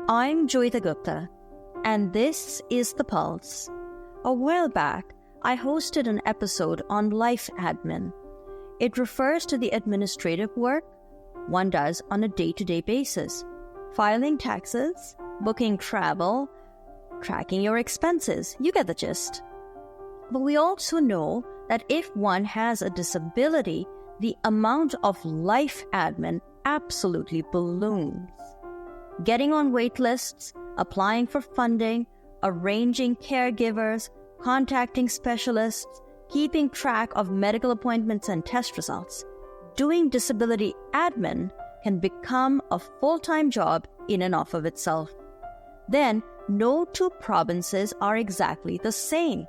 I'm Joeita, and this is The Pulse. A while back, I hosted an episode on life admin. It refers to the administrative work one does on a day-to-day basis. Filing taxes, booking travel, tracking your expenses. You get the gist. But we also know that if one has a disability, the amount of life admin absolutely balloons. Getting on wait lists, applying for funding, arranging caregivers, contacting specialists, keeping track of medical appointments and test results. Doing disability admin can become a full-time job in and of itself. Then, no two provinces are exactly the same.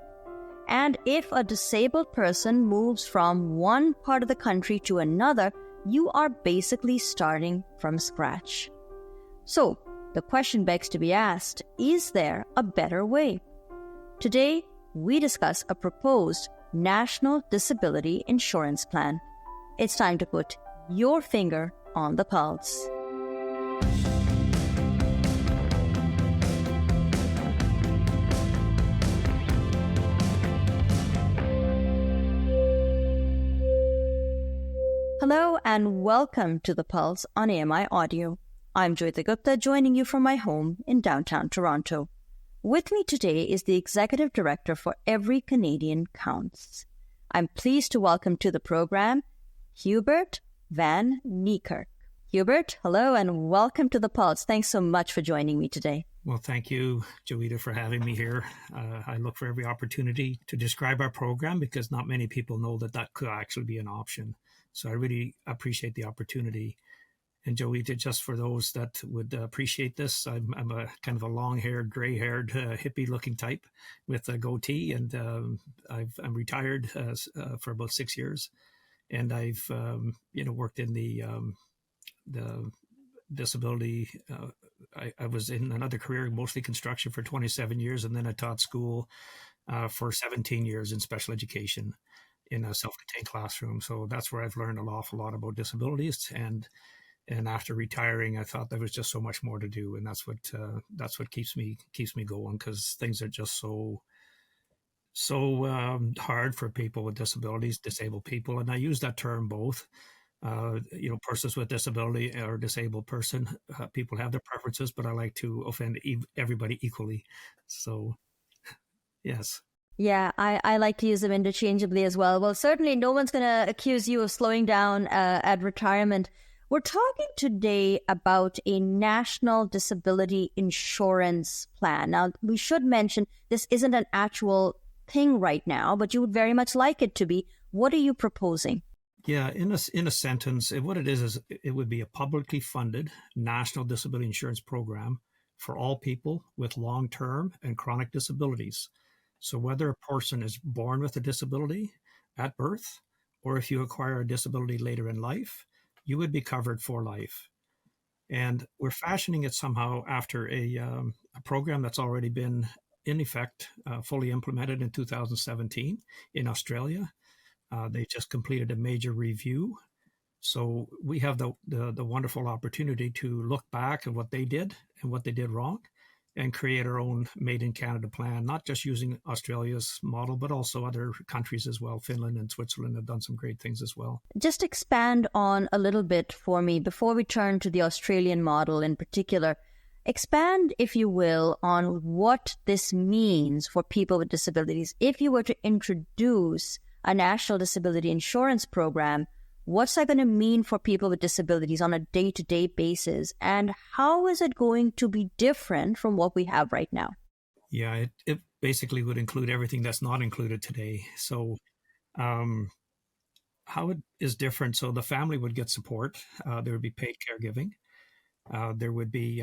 And if a disabled person moves from one part of the country to another, you are basically starting from scratch. So, the question begs to be asked, is there a better way? Today, we discuss a proposed National Disability Insurance Plan. It's time to put your finger on the pulse. Hello and welcome to The Pulse on AMI Audio. I'm Joeita, joining you from my home in downtown Toronto. With me today is the Executive Director for Every Canadian Counts. I'm pleased to welcome to the program Hubert van Niekirk. Hubert, hello and welcome to The Pulse. Thanks so much for joining me today. Well, thank you, Joeita, for having me here. I look for every opportunity to describe our program because not many people know that could actually be an option. So I really appreciate the opportunity. And Joeita, just for those that would appreciate this, I'm a kind of a long-haired, gray-haired, hippie-looking type with a goatee, and I'm retired for about 6 years, and I've worked in the disability. I was in another career, mostly construction, for 27 years, and then I taught school for 17 years in special education in a self-contained classroom. So that's where I've learned an awful lot about disabilities, and after retiring, I thought there was just so much more to do, and that's what keeps me going, because things are just so hard for people with disabilities, disabled people, and I use that term both. Persons with disability or disabled person. People have their preferences, but I like to offend everybody equally. So, yes. Yeah, I like to use them interchangeably as well. Well, certainly no one's going to accuse you of slowing down at retirement. We're talking today about a National Disability Insurance Plan. Now, we should mention this isn't an actual thing right now, but you would very much like it to be. What are you proposing? Yeah, in a sentence, what it is it would be a publicly funded national disability insurance program for all people with long-term and chronic disabilities. So whether a person is born with a disability at birth, or if you acquire a disability later in life, you would be covered for life. And we're fashioning it somehow after a program that's already been in effect, fully implemented in 2017 in Australia. They just completed a major review. So we have the wonderful opportunity to look back at what they did and what they did wrong, and create our own Made in Canada plan, not just using Australia's model, but also other countries as well. Finland and Switzerland have done some great things as well. Just expand on a little bit for me before we turn to the Australian model in particular. Expand, if you will, on what this means for people with disabilities. If you were to introduce a national disability insurance program, what's that going to mean for people with disabilities on a day-to-day basis? And how is it going to be different from what we have right now? Yeah, it basically would include everything that's not included today. So how it is different, so the family would get support. There would be paid caregiving. There would be,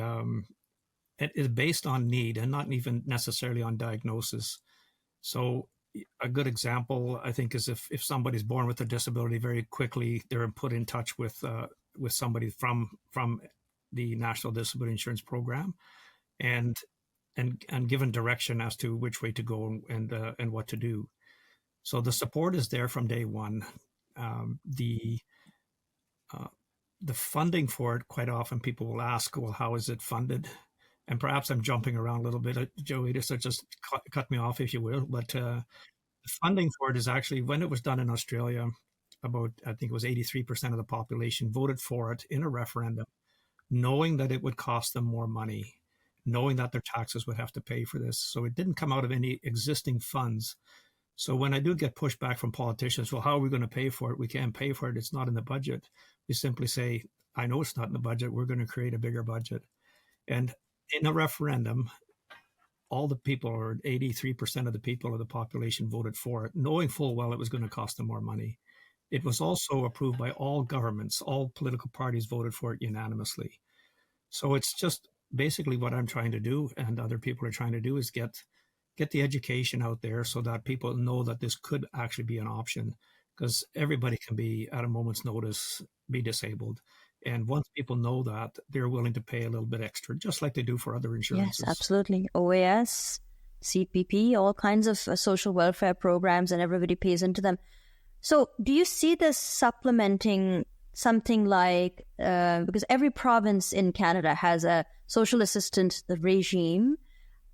it is based on need and not even necessarily on diagnosis. So a good example, I think, is if somebody's born with a disability, very quickly they're put in touch with somebody from the National Disability Insurance Program, and given direction as to which way to go and what to do. So the support is there from day one. The funding for it, quite often people will ask, well, how is it funded? And perhaps I'm jumping around a little bit, Joeita, so just cut me off if you will. But the funding for it is actually, when it was done in Australia, about, I think it was 83% of the population voted for it in a referendum, knowing that it would cost them more money, knowing that their taxes would have to pay for this. So it didn't come out of any existing funds. So when I do get pushback from politicians, well, how are we going to pay for it? We can't pay for it. It's not in the budget. We simply say, I know it's not in the budget. We're going to create a bigger budget. And in a referendum, all the people, or 83% of the people of the population, voted for it, knowing full well it was going to cost them more money. It was also approved by all governments. All political parties voted for it unanimously. So it's just basically what I'm trying to do, and other people are trying to do, is get the education out there so that people know that this could actually be an option, because everybody can be, at a moment's notice, be disabled. And once people know that, they're willing to pay a little bit extra, just like they do for other insurances. Yes, absolutely. OAS, CPP, all kinds of social welfare programs, and everybody pays into them. So do you see this supplementing something like, because every province in Canada has a social assistance regime,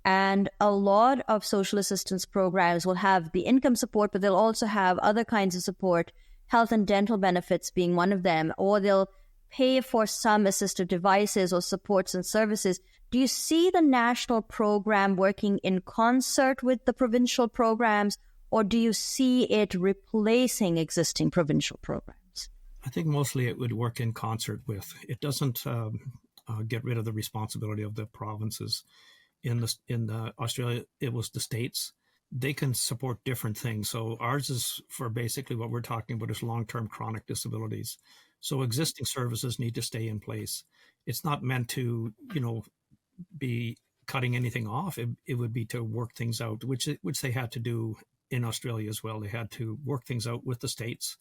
and a lot of social assistance programs will have the income support, but they'll also have other kinds of support, health and dental benefits being one of them, or they'll pay for some assistive devices or supports and services. Do you see the national program working in concert with the provincial programs, or do you see it replacing existing provincial programs? I think mostly it would work in concert with. It doesn't get rid of the responsibility of the provinces. In Australia, it was the states. They can support different things. So ours is for basically what we're talking about is long-term chronic disabilities. So existing services need to stay in place. It's not meant to, be cutting anything off. It would be to work things out, which they had to do in Australia as well. They had to work things out with the states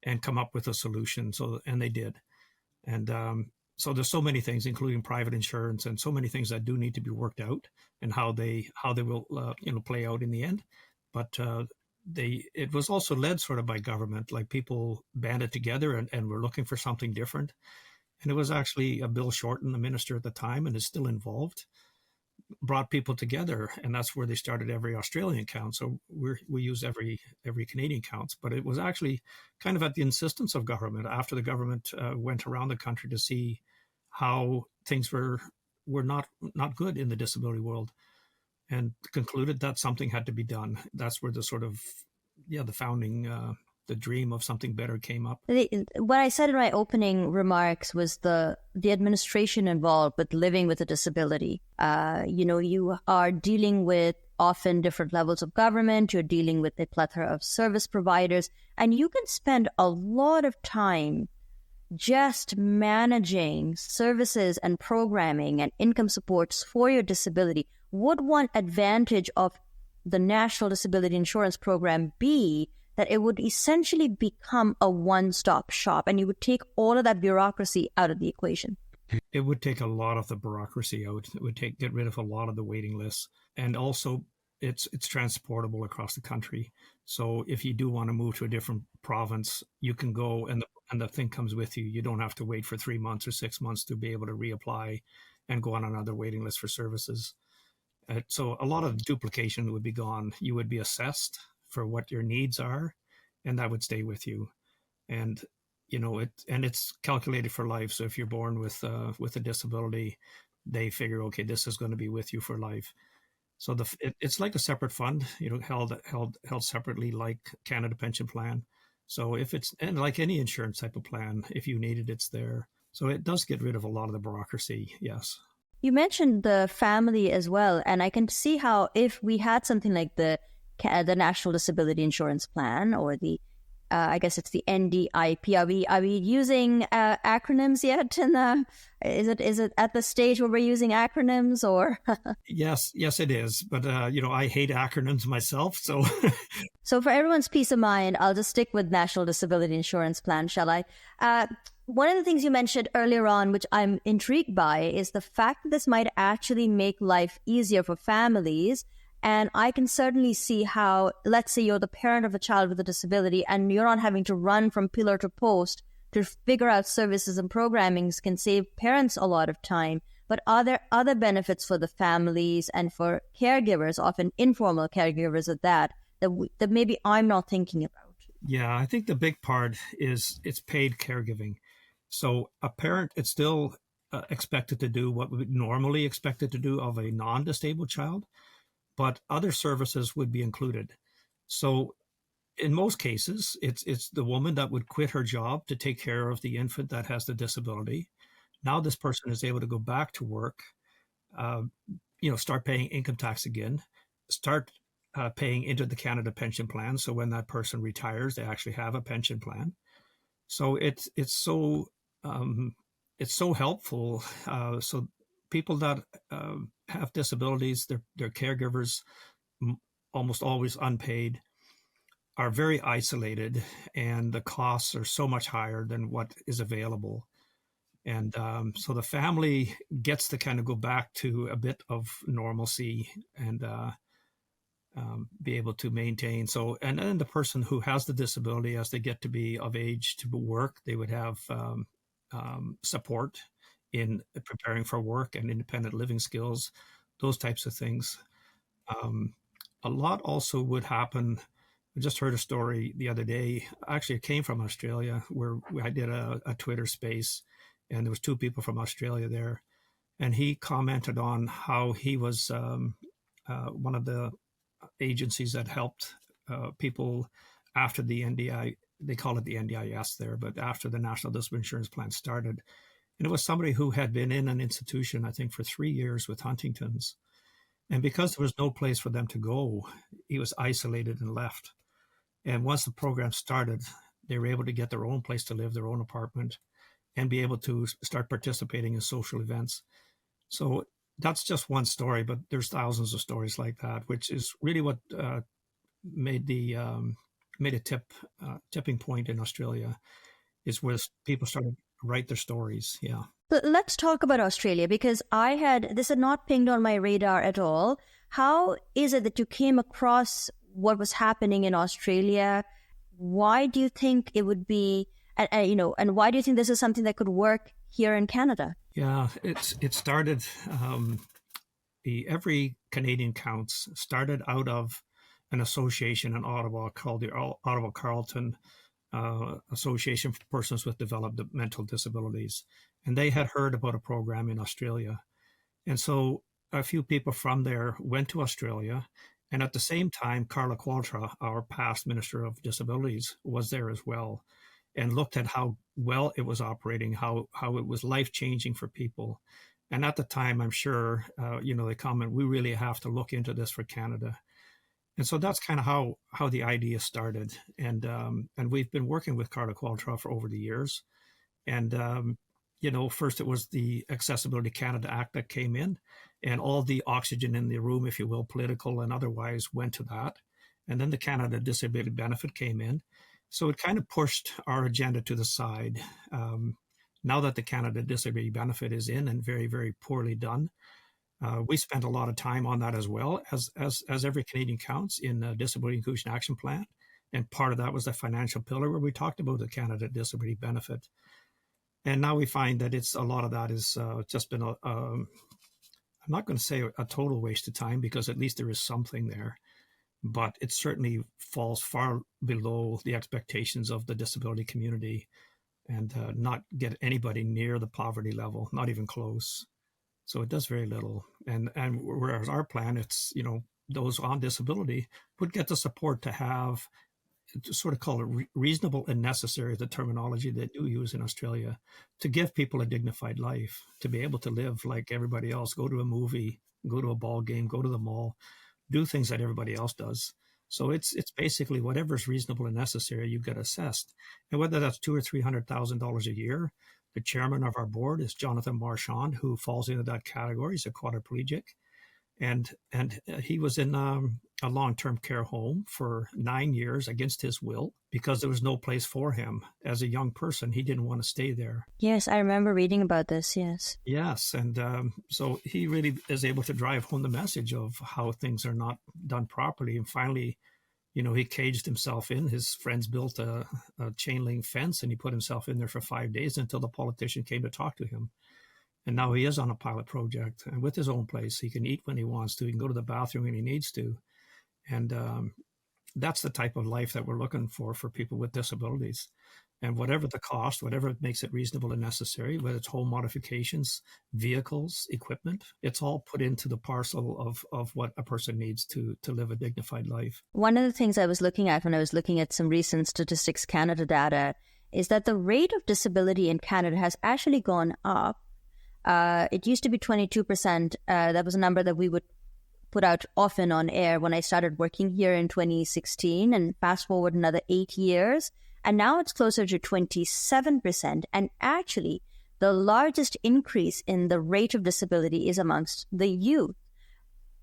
and come up with a solution. And they did. And so there's so many things, including private insurance, and so many things that do need to be worked out, and how they will play out in the end. But it was also led sort of by government, like people banded together and were looking for something different. And it was actually Bill Shorten, the minister at the time, and is still involved, brought people together, and that's where they started every Australian count. So we use every Canadian counts, but it was actually kind of at the insistence of government, after the government went around the country to see how things were not good in the disability world, and concluded that something had to be done. That's where the sort of the founding the dream of something better came up. What I said in my opening remarks was the administration involved with living with a disability. You are dealing with often different levels of government. You're dealing with a plethora of service providers, and you can spend a lot of time just managing services and programming and income supports for your disability. Would one advantage of the National Disability Insurance Program be that it would essentially become a one-stop shop, and you would take all of that bureaucracy out of the equation? It would take a lot of the bureaucracy out. It would get rid of a lot of the waiting lists. And also, it's transportable across the country. So if you do want to move to a different province, you can go, and the thing comes with you. You don't have to wait for 3 months or 6 months to be able to reapply and go on another waiting list for services. So a lot of duplication would be gone. You would be assessed for what your needs are, and that would stay with you. And it's calculated for life. So if you're born with a disability, they figure, okay, this is going to be with you for life. So it's like a separate fund, held separately, like Canada Pension Plan. So and like any insurance type of plan, if you need it, it's there. So it does get rid of a lot of the bureaucracy. Yes. You mentioned the family as well, and I can see how if we had something like the National Disability Insurance Plan, or the I guess it's the NDIP. Are we using acronyms yet? Is it at the stage where we're using acronyms, or? Yes, it is. But I hate acronyms myself. So, so for everyone's peace of mind, I'll just stick with National Disability Insurance Plan, shall I? One of the things you mentioned earlier on, which I'm intrigued by, is the fact that this might actually make life easier for families. And I can certainly see how, let's say you're the parent of a child with a disability and you're not having to run from pillar to post to figure out services and programmings, can save parents a lot of time. But are there other benefits for the families and for caregivers, often informal caregivers at that, that maybe I'm not thinking about? Yeah, I think the big part is it's paid caregiving. So a parent is still expected to do what we would normally expected to do of a non-disabled child, but other services would be included. So in most cases, it's the woman that would quit her job to take care of the infant that has the disability. Now this person is able to go back to work, uh, start paying income tax again, start paying into the Canada pension plan. So when that person retires, they actually have a pension plan. So it's so helpful. So people that have disabilities, their caregivers, almost always unpaid, are very isolated, and the costs are so much higher than what is available. And so the family gets to kind of go back to a bit of normalcy and be able to maintain. So, and then the person who has the disability, as they get to be of age to work, they would have support in preparing for work and independent living skills, those types of things. A lot also would happen. I just heard a story the other day. Actually, it came from Australia, where I did a Twitter space, and there was two people from Australia there, and he commented on how he was one of the agencies that helped people after the NDI. They call it the NDIS there, but after the National Disability Insurance Plan started, and it was somebody who had been in an institution, I think, for 3 years with Huntington's, and because there was no place for them to go, he was isolated and left. And once the program started, they were able to get their own place to live, their own apartment, and be able to start participating in social events. So that's just one story, but there's thousands of stories like that, which is really what made a tipping point in Australia, is where people started to write their stories. Yeah. But let's talk about Australia, because this had not pinged on my radar at all. How is it that you came across what was happening in Australia? Why do you think it would be, and why do you think this is something that could work here in Canada? Yeah, it started. Every Canadian Counts started out of an association in Ottawa called the Ottawa Carleton Association for Persons with Developmental Disabilities, and they had heard about a program in Australia, and so a few people from there went to Australia. And at the same time, Carla Qualtra, our past Minister of Disabilities, was there as well, and looked at how well it was operating, how it was life-changing for people. And at the time, I'm sure, they comment, we really have to look into this for Canada. And so that's kind of how the idea started. And we've been working with Carla Qualtra for over the years. And, first it was the Accessibility Canada Act that came in, and all the oxygen in the room, if you will, political and otherwise, went to that. And then the Canada Disability Benefit came in. So it kind of pushed our agenda to the side. Now that the Canada Disability Benefit is in and very, very poorly done, we spent a lot of time on that as well, as every Canadian Counts in the Disability Inclusion Action Plan. And part of that was the financial pillar where we talked about the Canada Disability Benefit. And now we find that a lot of that is just been I'm not going to say a total waste of time, because at least there is something there, but it certainly falls far below the expectations of the disability community, and not get anybody near the poverty level, not even close. So it does very little. And whereas our plan, it's, those on disability would get the support to have, to sort of call it reasonable and necessary, the terminology they do use in Australia, to give people a dignified life, to be able to live like everybody else, go to a movie, go to a ball game, go to the mall, do things that everybody else does. So it's basically whatever is reasonable and necessary, you get assessed. And whether that's $200,000 or $300,000 a year, the chairman of our board is Jonathan Marchand, who falls into that category. He's a quadriplegic. And he was in a long-term care home for 9 years against his will, because there was no place for him. As a young person, he didn't want to stay there. Yes, I remember reading about this, yes. Yes, and so he really is able to drive home the message of how things are not done properly. And finally, he caged himself in. His friends built a chain link fence, and he put himself in there for 5 days until the politician came to talk to him. And now he is on a pilot project and with his own place. He can eat when he wants to. He can go to the bathroom when he needs to. And that's the type of life that we're looking for people with disabilities. And whatever the cost, whatever makes it reasonable and necessary, whether it's home modifications, vehicles, equipment, it's all put into the parcel of what a person needs to live a dignified life. One of the things I was looking at when I was looking at some recent Statistics Canada data is that the rate of disability in Canada has actually gone up. It used to be 22%. That was a number that we would put out often on air when I started working here in 2016, and fast forward another 8 years. And now it's closer to 27%. And actually, the largest increase in the rate of disability is amongst the youth.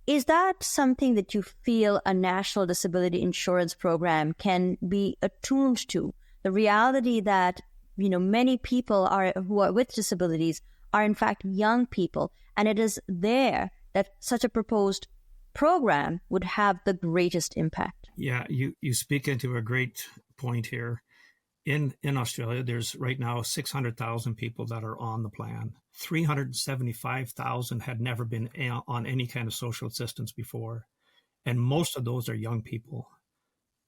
Is that something that you feel a national disability insurance program can be attuned to? The reality that, many people who are with disabilities are in fact young people. And it is there that such a proposed program would have the greatest impact. Yeah, you speak into a great point here. In Australia, there's right now 600,000 people that are on the plan. 375,000 had never been on any kind of social assistance before. And most of those are young people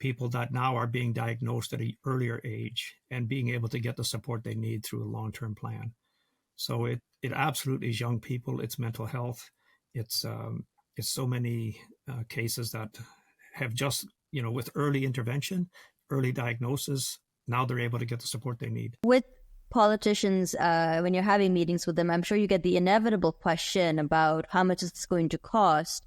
that now are being diagnosed at an earlier age and being able to get the support they need through a long-term plan. So it absolutely is young people. It's mental health. It's so many cases that have just, with early intervention, early diagnosis, now they're able to get the support they need. With politicians, when you're having meetings with them, I'm sure you get the inevitable question about how much it's going to cost.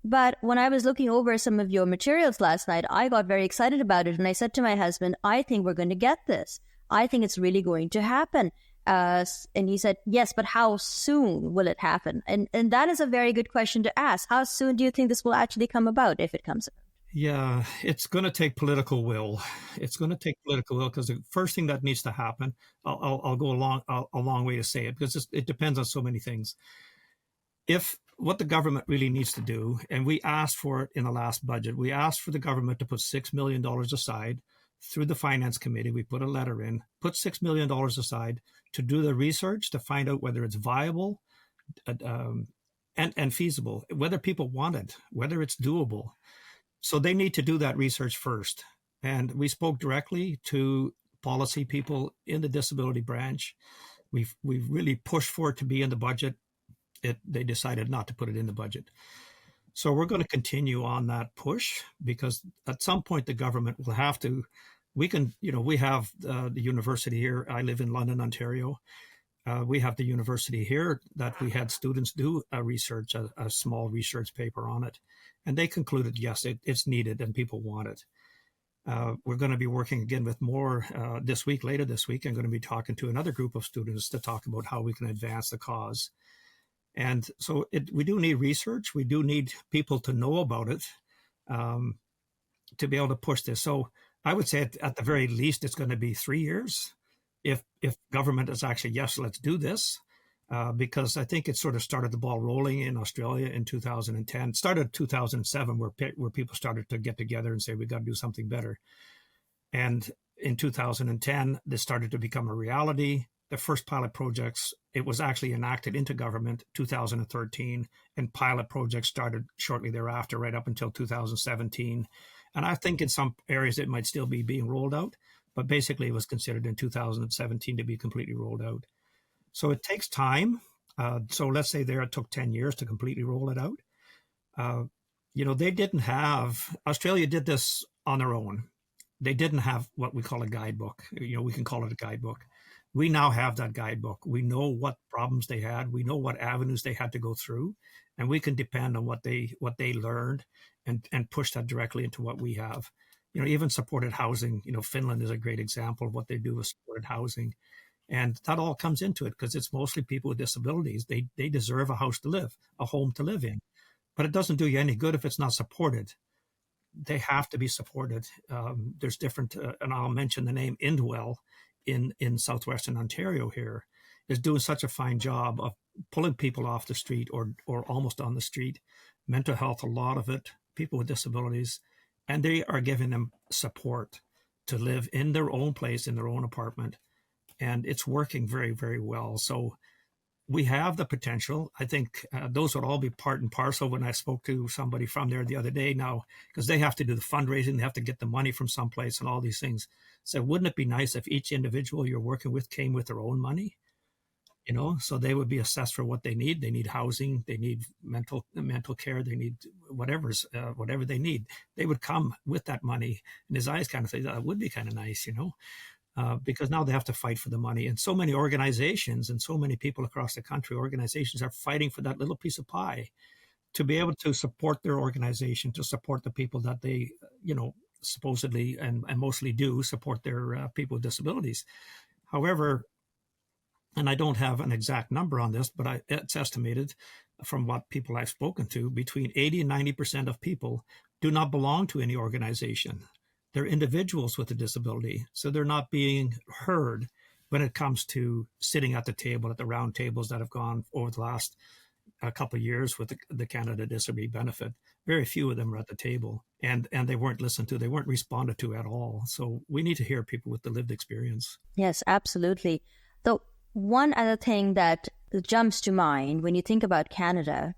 But when I was looking over some of your materials last night, I got very excited about it. And I said to my husband, I think we're going to get this. I think it's really going to happen. And he said, yes, but how soon will it happen? And that is a very good question to ask. How soon do you think this will actually come about, if it comes about? Yeah, it's going to take political will. It's going to take political will because the first thing that needs to happen, I'll go a long way to say it because it depends on so many things. If what the government really needs to do, and we asked for it in the last budget, we asked for the government to put $6 million aside through the finance committee. We put a letter in, put $6 million aside to do the research to find out whether it's viable and feasible, whether people want it, whether it's doable. So they need to do that research first. And we spoke directly to policy people in the disability branch. We've really pushed for it to be in the budget. They decided not to put it in the budget. So we're going to continue on that push because at some point the government will have to, we have the university here. I live in London, Ontario. We have the university here that we had students do a small research paper on it. And they concluded, yes, it's needed and people want it. We're going to be working again with more later this week. I'm going to be talking to another group of students to talk about how we can advance the cause. And so we do need research. We do need people to know about it to be able to push this. So I would say at the very least, it's going to be 3 years if government is actually, yes, let's do this. Because I think it sort of started the ball rolling in Australia in 2010. It started in 2007 where people started to get together and say, we got to do something better. And in 2010, this started to become a reality. The first pilot projects, it was actually enacted into government 2013, and pilot projects started shortly thereafter, right up until 2017. And I think in some areas it might still be being rolled out, but basically it was considered in 2017 to be completely rolled out. So it takes time. So let's say it took 10 years to completely roll it out. Australia did this on their own. They didn't have what we call a guidebook. We can call it a guidebook. We now have that guidebook. We know what problems they had. We know what avenues they had to go through, and we can depend on what they learned and push that directly into what we have. Even supported housing. Finland is a great example of what they do with supported housing. And that all comes into it because it's mostly people with disabilities. They deserve a house to live, a home to live in. But it doesn't do you any good if it's not supported. They have to be supported. There's different, and I'll mention the name Indwell in southwestern Ontario here is doing such a fine job of pulling people off the street or almost on the street. Mental health, a lot of it, people with disabilities, and they are giving them support to live in their own place, in their own apartment. And it's working very, very well. So we have the potential. I think those would all be part and parcel. When I spoke to somebody from there the other day now, because they have to do the fundraising, they have to get the money from someplace and all these things. So wouldn't it be nice if each individual you're working with came with their own money? So they would be assessed for what they need. They need housing, they need mental care, they need whatever they need. They would come with that money. And his eyes kind of say that would be kind of nice, because now they have to fight for the money. And so many organizations and so many people across the country, organizations are fighting for that little piece of pie to be able to support their organization, to support the people that they, supposedly and mostly do support their people with disabilities. However, and I don't have an exact number on this, but it's estimated from what people I've spoken to, between 80 and 90% of people do not belong to any organization. They're individuals with a disability, so they're not being heard when it comes to sitting at the table, at the round tables that have gone over the last couple of years with the Canada Disability Benefit. Very few of them are at the table, and they weren't listened to. They weren't responded to at all. So we need to hear people with the lived experience. Yes, absolutely. Though one other thing that jumps to mind when you think about Canada,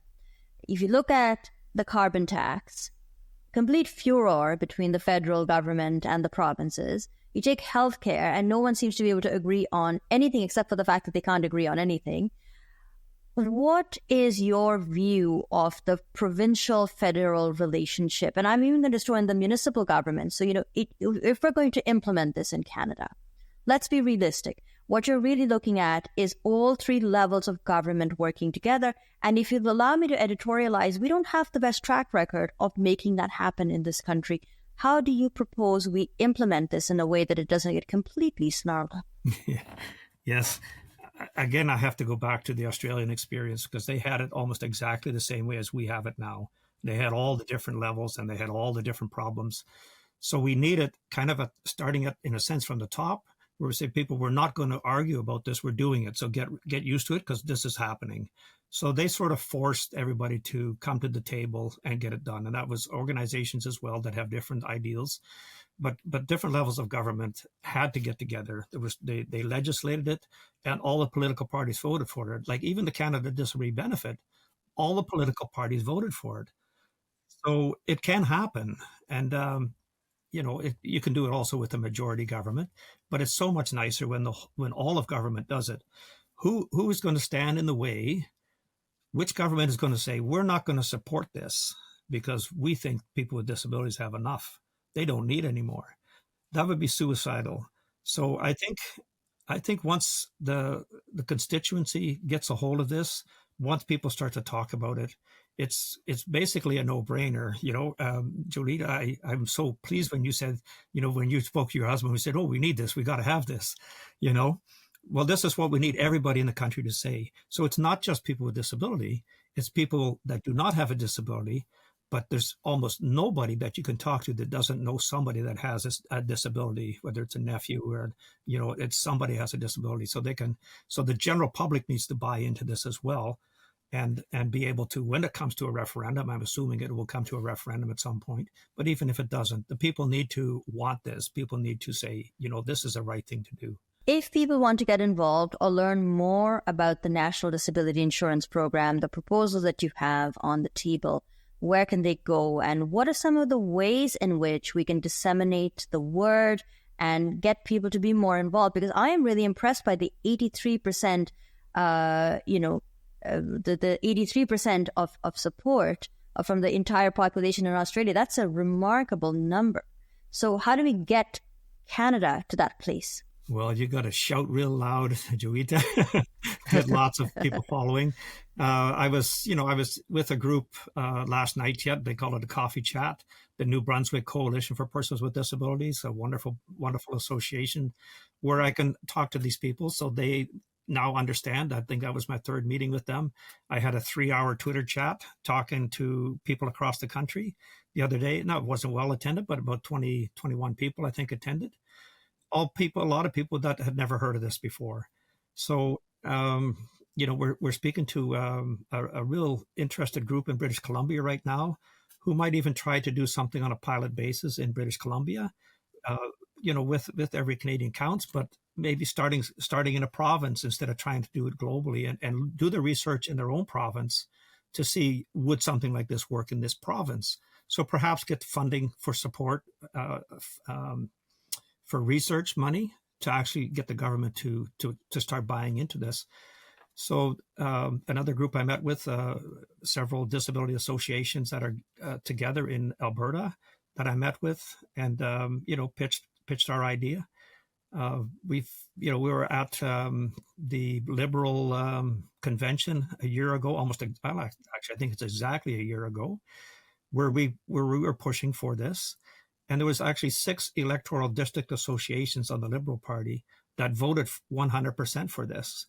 if you look at the carbon tax, complete furor between the federal government and the provinces. You take healthcare, and no one seems to be able to agree on anything except for the fact that they can't agree on anything. What is your view of the provincial-federal relationship? And I'm even going to throw in the municipal government. So, if we're going to implement this in Canada, let's be realistic. What you're really looking at is all three levels of government working together. And if you'll allow me to editorialize, we don't have the best track record of making that happen in this country. How do you propose we implement this in a way that it doesn't get completely snarled up? Yes. Again, I have to go back to the Australian experience, because they had it almost exactly the same way as we have it now. They had all the different levels and they had all the different problems. So we needed kind of starting it in a sense from the top, where we say, people, we're not going to argue about this. We're doing it. So get used to it, because this is happening. So they sort of forced everybody to come to the table and get it done. And that was organizations as well that have different ideals. But different levels of government had to get together. They legislated it, and all the political parties voted for it. Like even the Canada Disability Benefit, all the political parties voted for it. So it can happen. And you can do it also with a majority government, but it's so much nicer when all of government does it. Who is going to stand in the way? Which government is going to say, we're not going to support this because we think people with disabilities have enough. They don't need any more. That would be suicidal. So I think once the constituency gets a hold of this, once people start to talk about it, it's basically a no-brainer. Joeita, I'm so pleased when you said, when you spoke to your husband, we said, oh, we need this. We got to have this, Well, this is what we need everybody in the country to say. So it's not just people with disability. It's people that do not have a disability, but there's almost nobody that you can talk to that doesn't know somebody that has a disability, whether it's a nephew or, it's somebody has a disability. So the general public needs to buy into this as well. And be able to, when it comes to a referendum, I'm assuming it will come to a referendum at some point. But even if it doesn't, the people need to want this. People need to say, this is the right thing to do. If people want to get involved or learn more about the National Disability Insurance Program, the proposals that you have on the table, where can they go? And what are some of the ways in which we can disseminate the word and get people to be more involved? Because I am really impressed by the 83%, the 83% of support from the entire population in Australia. That's a remarkable number. So how do we get Canada to that place? Well, you got to shout real loud, Joeita. Get lots of people following. I was with a group last night. They call it a coffee chat. The New Brunswick Coalition for Persons with Disabilities, a wonderful, wonderful association where I can talk to these people. So they now understand. I think that was my third meeting with them. I had a 3-hour Twitter chat talking to people across the country the other day. Now, it wasn't well attended, but about 21 people, I think, attended. A lot of people that had never heard of this before. So, we're speaking to a real interested group in British Columbia right now, who might even try to do something on a pilot basis in British Columbia, with Every Canadian Counts. But maybe starting in a province instead of trying to do it globally, and do the research in their own province to see, would something like this work in this province? So perhaps get funding for support, for research money to actually get the government to start buying into this. So another group I met with, several disability associations that are together in Alberta that I met with, and pitched our idea. We were at the Liberal convention a year ago, actually I think it's exactly a year ago, where we were pushing for this. And there was actually 6 electoral district associations on the Liberal Party that voted 100% for this.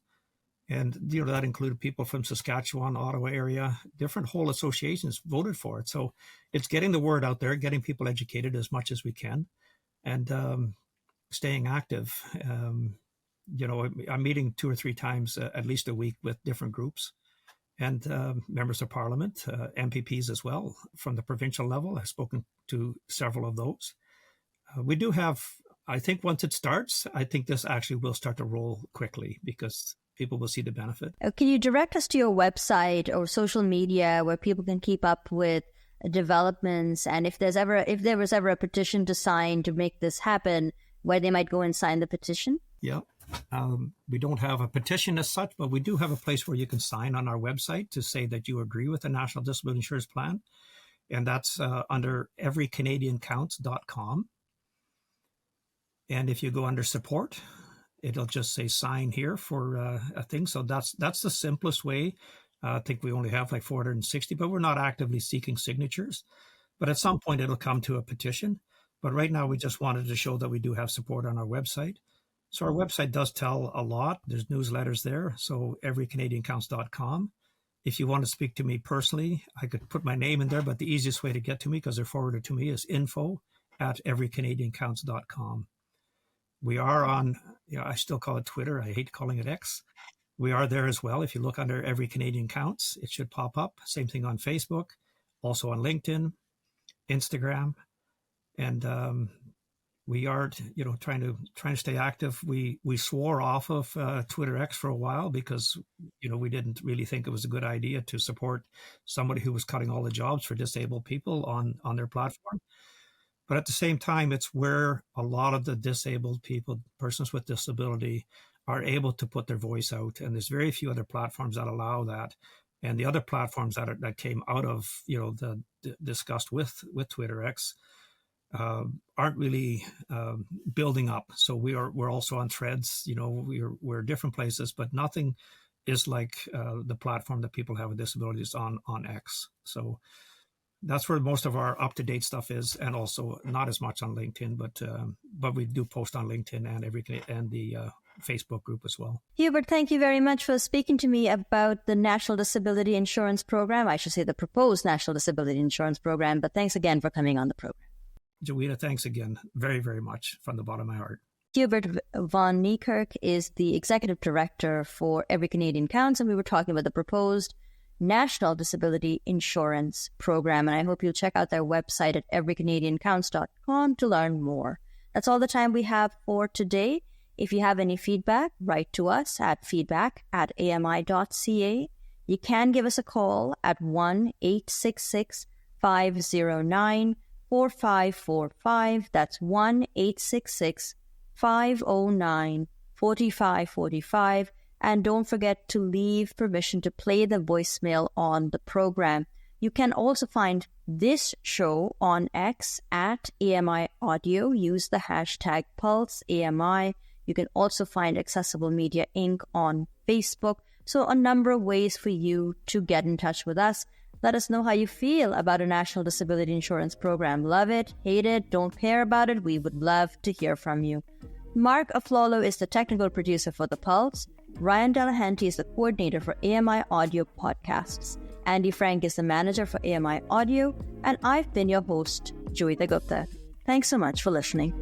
And that included people from Saskatchewan, Ottawa area, different whole associations voted for it. So it's getting the word out there, getting people educated as much as we can, and staying active. I'm meeting 2 or 3 times at least a week with different groups and members of parliament, MPPs as well from the provincial level. I've spoken to several of those. We do have, I think once it starts, I think this actually will start to roll quickly because people will see the benefit. Can you direct us to your website or social media where people can keep up with developments, and if there was ever a petition to sign to make this happen, where they might go and sign the petition? Yeah. We don't have a petition as such, but we do have a place where you can sign on our website to say that you agree with the National Disability Insurance Plan. And that's under everycanadiancounts.com. And if you go under support, it'll just say sign here for a thing. So that's the simplest way. I think we only have like 460, but we're not actively seeking signatures. But at some point, it'll come to a petition. But right now, we just wanted to show that we do have support on our website. So our website does tell a lot. There's newsletters there. So everycanadiancounts.com. If you want to speak to me personally, I could put my name in there, but the easiest way to get to me, because they're forwarded to me, is info@everycanadiancounts.com. We are on, I still call it Twitter. I hate calling it X. We are there as well. If you look under Every Canadian Counts, it should pop up. Same thing on Facebook, also on LinkedIn, Instagram. And we are, trying to stay active. We swore off of Twitter X for a while because, we didn't really think it was a good idea to support somebody who was cutting all the jobs for disabled people on their platform. But at the same time, it's where a lot of the disabled people, persons with disability, are able to put their voice out. And there's very few other platforms that allow that. And the other platforms that came out of, the discussed with Twitter X, aren't really building up. So we're also on Threads. We're different places, but nothing is like the platform that people have with disabilities on X. So that's where most of our up-to-date stuff is, and also not as much on LinkedIn, but we do post on LinkedIn and the Facebook group as well. Hubert, thank you very much for speaking to me about the National Disability Insurance Program. I should say the proposed National Disability Insurance Program, but thanks again for coming on the program. Joeita, thanks again very, very much from the bottom of my heart. Hubert van Niekirk is the Executive Director for Every Canadian Counts, and we were talking about the proposed National Disability Insurance Program, and I hope you'll check out their website at everycanadiancounts.com to learn more. That's all the time we have for today. If you have any feedback, write to us at feedback@ami.ca. You can give us a call at 1-866-509-4545. That's 1-866-509-4545. And don't forget to leave permission to play the voicemail on the program. You can also find this show on X at AMI Audio. Use the hashtag PulseAMI. You can also find Accessible Media Inc. on Facebook. So a number of ways for you to get in touch with us. Let us know how you feel about a National Disability Insurance Program. Love it, hate it, don't care about it. We would love to hear from you. Mark Aflalo is the technical producer for The Pulse. Ryan Delahanty is the coordinator for AMI Audio Podcasts. Andy Frank is the manager for AMI Audio. And I've been your host, Joeita Gupta. Thanks so much for listening.